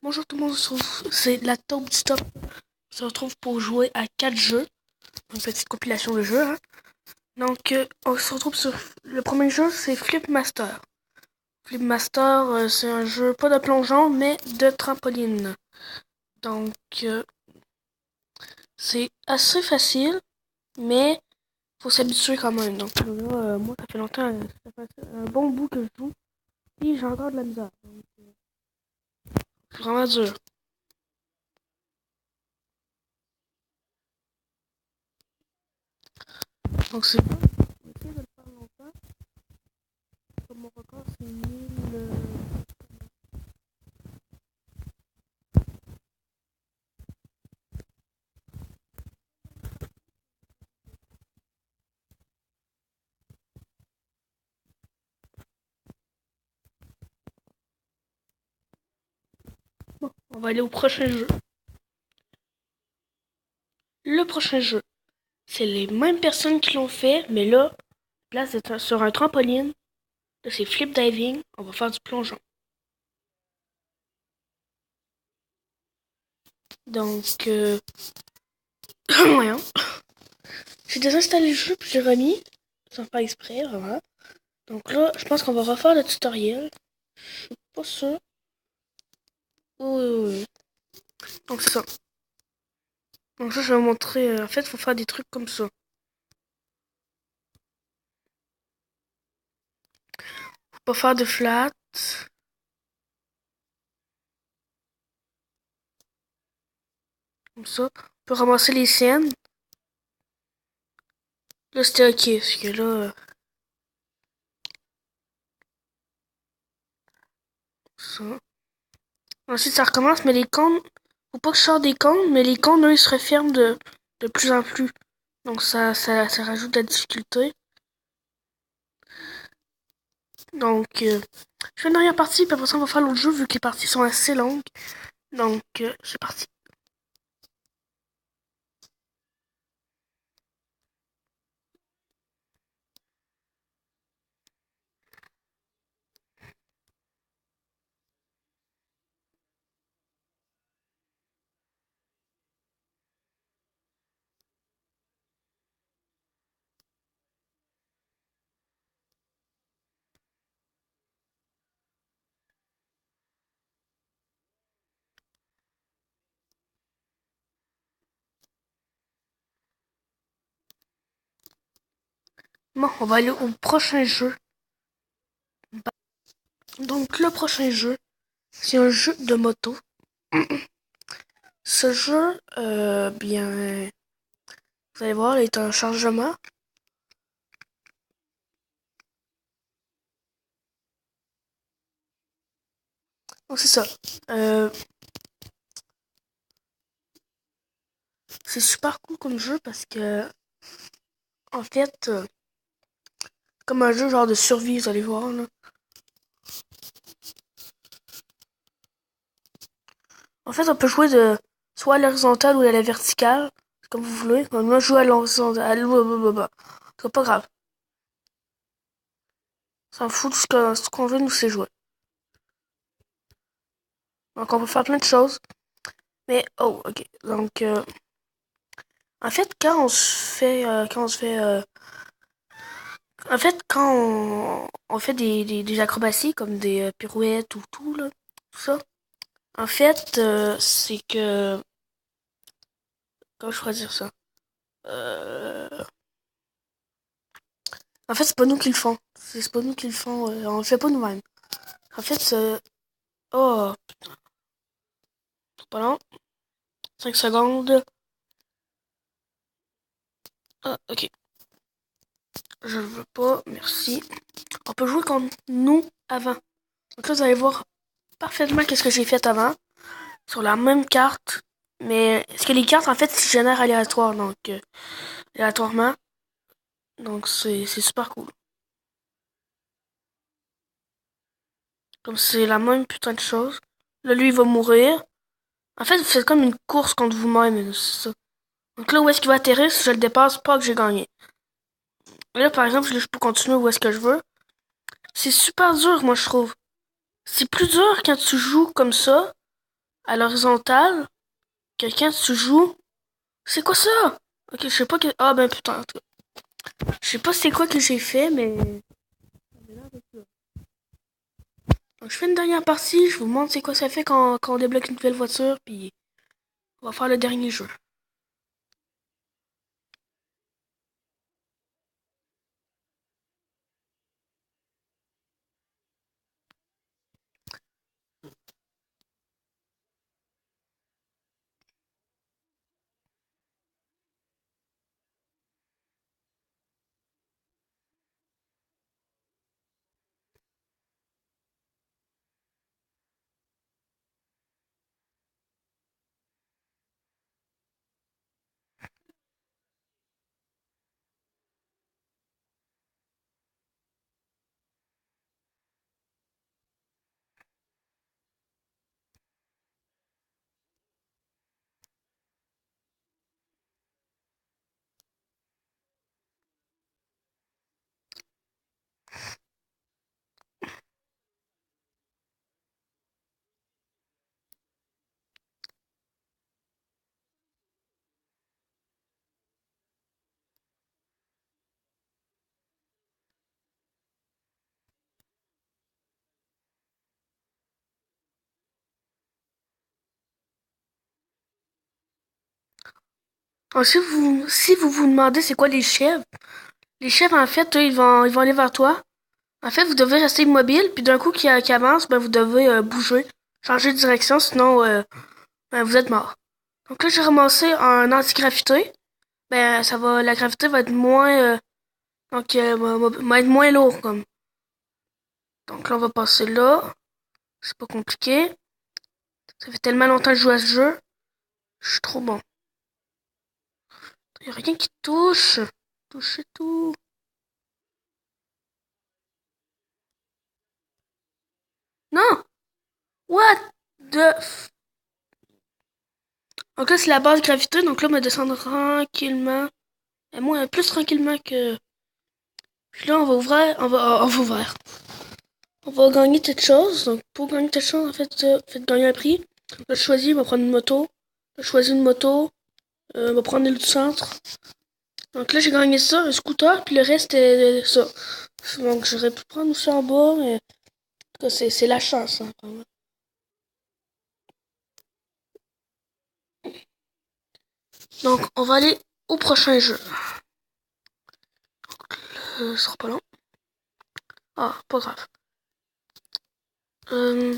Bonjour tout le monde, c'est la Taupe du Stop. On se retrouve pour jouer à 4 jeux. Une petite compilation de jeux. Hein. Donc, on se retrouve sur le premier jeu, c'est Flip Master. Flip Master, c'est un jeu pas de plongeon, mais de trampoline. Donc, c'est assez facile, mais faut s'habituer quand même. Donc, là, moi, ça fait longtemps, ça fait un bon bout que je joue, et j'ai encore de la misère. Donc, c'est vraiment dur. Donc, c'est bon. On va essayer de le faire longtemps. Comme mon record, c'est 1000. Bon, on va aller au prochain jeu. Le prochain jeu, c'est les mêmes personnes qui l'ont fait, mais là, place d'être sur un trampoline, là c'est flip diving, on va faire du plongeon. Donc, voyons. J'ai désinstallé le jeu puis j'ai remis, sans faire exprès, vraiment. Donc là, je pense qu'on va refaire le tutoriel. Je suis pas sûre. Oui, oui, oui. Donc c'est ça. Donc ça, je vais vous montrer. En fait, il faut faire des trucs comme ça. Faut pas faire de flat. Comme ça. On peut ramasser les scènes. Là, c'était ok, parce que là, ça. Ensuite, ça recommence, mais les cônes, faut pas que je sorte des cônes, mais les cônes, eux, ils se referment de plus en plus. Donc, ça rajoute de la difficulté. Donc, je fais une dernière partie, puis après ça, on va faire l'autre jeu, vu que les parties sont assez longues. Donc, c'est parti. Bon, on va aller au prochain jeu. Donc, le prochain jeu, c'est un jeu de moto. Ce jeu, bien, vous allez voir, il est un chargement. Donc, c'est ça. Euh, c'est super cool comme jeu parce que, en fait, comme un jeu genre de survie, vous allez voir, là. En fait, on peut jouer de soit à l'horizontale ou à la verticale, comme vous voulez. Moi, je joue à l'horizontale. C'est pas grave. On s'en fout de ce qu'on veut, nous, c'est jouer. Donc, on peut faire plein de choses. Mais, oh, ok. Donc, en fait, en fait, quand on fait des acrobaties, comme des pirouettes ou tout, là, tout ça, en fait, c'est que, comment je pourrais dire ça? Euh, En fait, c'est pas nous qui le font. C'est pas nous qui le font. On le fait pas nous-mêmes. En fait, oh, c'est pas long. 5 secondes. Ah, ok. Je veux pas. Merci. On peut jouer contre nous avant. Donc là, vous allez voir parfaitement qu'est-ce que j'ai fait avant. Sur la même carte. Mais, est-ce que les cartes, en fait, se génèrent aléatoire. Donc, aléatoirement. Donc, c'est super cool. Comme c'est la même putain de chose. Là, lui, il va mourir. En fait, vous faites comme une course contre vous-même. C'est ça. Donc là, où est-ce qu'il va atterrir, si je le dépasse, pas que j'ai gagné. Et là, par exemple, je peux continuer où est-ce que je veux. C'est super dur, moi, je trouve. C'est plus dur quand tu joues comme ça à l'horizontale. Quelqu'un, tu joues. C'est quoi ça? Ok, je sais pas que. Ah ben putain, en tout cas. Je sais pas c'est quoi que j'ai fait, mais. Donc, je fais une dernière partie, je vous montre c'est quoi ça fait quand on débloque une nouvelle voiture, puis on va faire le dernier jeu. Alors, si vous vous demandez c'est quoi les chèvres en fait, eux, ils vont aller vers toi. En fait, vous devez rester immobile, puis d'un coup qui avance, ben vous devez bouger, changer de direction, sinon ben, vous êtes mort. Donc là, j'ai ramassé un anti-gravité. Ben, la gravité va être moins, va être moins lourd, comme. Donc là, on va passer là. C'est pas compliqué. Ça fait tellement longtemps que je joue à ce jeu. Je suis trop bon. Y a rien qui touche. Touchez tout. Non! What the f... Donc là, c'est la base gravité. Donc là, on va descendre tranquillement. Et moins, plus tranquillement que... Puis là, on va gagner quelque chose. Donc, pour gagner quelque chose, en fait, faites gagner un prix. Là, je choisis, on va prendre une moto. Là, je choisis une moto. On va prendre l'île du centre. Donc là, j'ai gagné ça, un scooter, puis le reste est ça. Donc, j'aurais pu prendre ça en bas, mais en tout cas, c'est la chance, hein, quand même. Donc, on va aller au prochain jeu. Ce sera pas long. Ah, pas grave.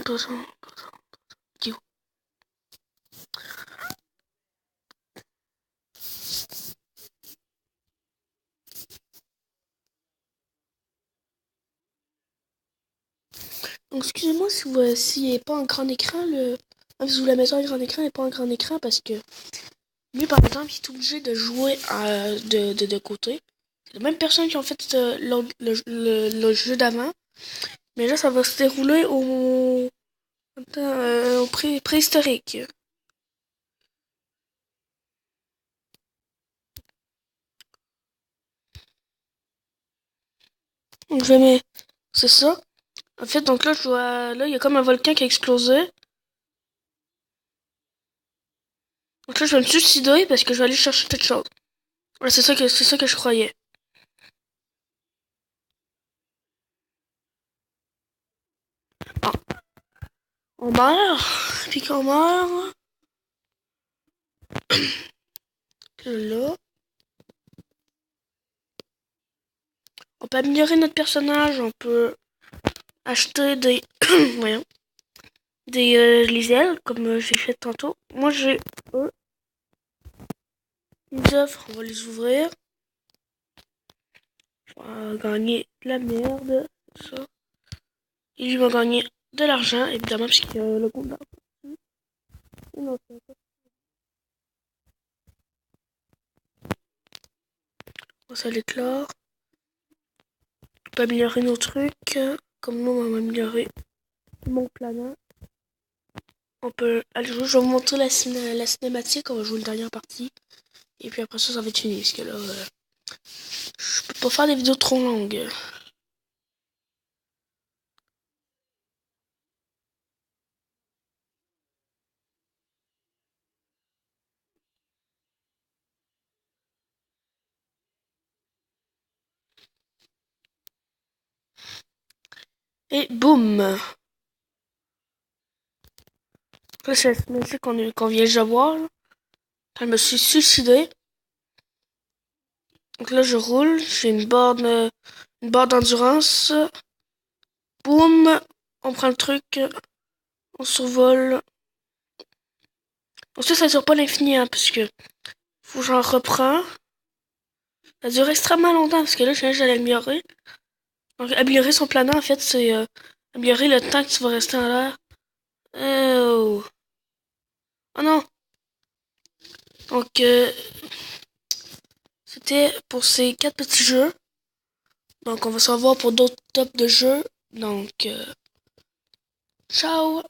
Pas ça. Donc, excusez-moi si vous s'il n'est pas un grand écran, si vous la mettez en grand écran et pas un grand écran, parce que lui, par exemple, il est obligé de jouer de côté. C'est la même personne qui a fait le jeu d'avant. Mais là, ça va se dérouler au préhistorique. Donc, c'est ça. En fait, donc là, là, il y a comme un volcan qui a explosé. Donc là, je vais me suicider parce que je vais aller chercher quelque chose. Ouais, c'est ça que je croyais. Ah, on meurt. Puis qu'on meurt. Là. On peut améliorer notre personnage. On peut acheter des... voyons. Les ailes, comme j'ai fait tantôt. Moi, j'ai les offres. On va les ouvrir. On va gagner de la merde. Ça. Et lui va gagner de l'argent, évidemment, puisqu'il y a le compte d'argent. Ça l'éclaire. On peut améliorer nos trucs. Comme nous, on va améliorer mon planète. On peut aller jouer. Je vais vous montrer la cinématique. On va jouer la dernière partie. Et puis après ça, ça va être fini. Parce que là, je peux pas faire des vidéos trop longues. Et boum! Là, c'est la musique qu'on vient de voir. Là. Je me suis suicidé. Donc là, je roule. J'ai une barre d'endurance. Boum! On prend le truc. On survole. Ensuite, ça dure pas l'infini, hein, parce que faut que j'en reprends. Ça dure extrêmement longtemps, parce que là, je viens juste de l'améliorer. Donc, améliorer son planeur, en fait, c'est améliorer le temps que tu vas rester en l'air. Oh, oh non! Donc, c'était pour ces 4 petits jeux. Donc, on va se revoir pour d'autres tops de jeux. Donc, ciao!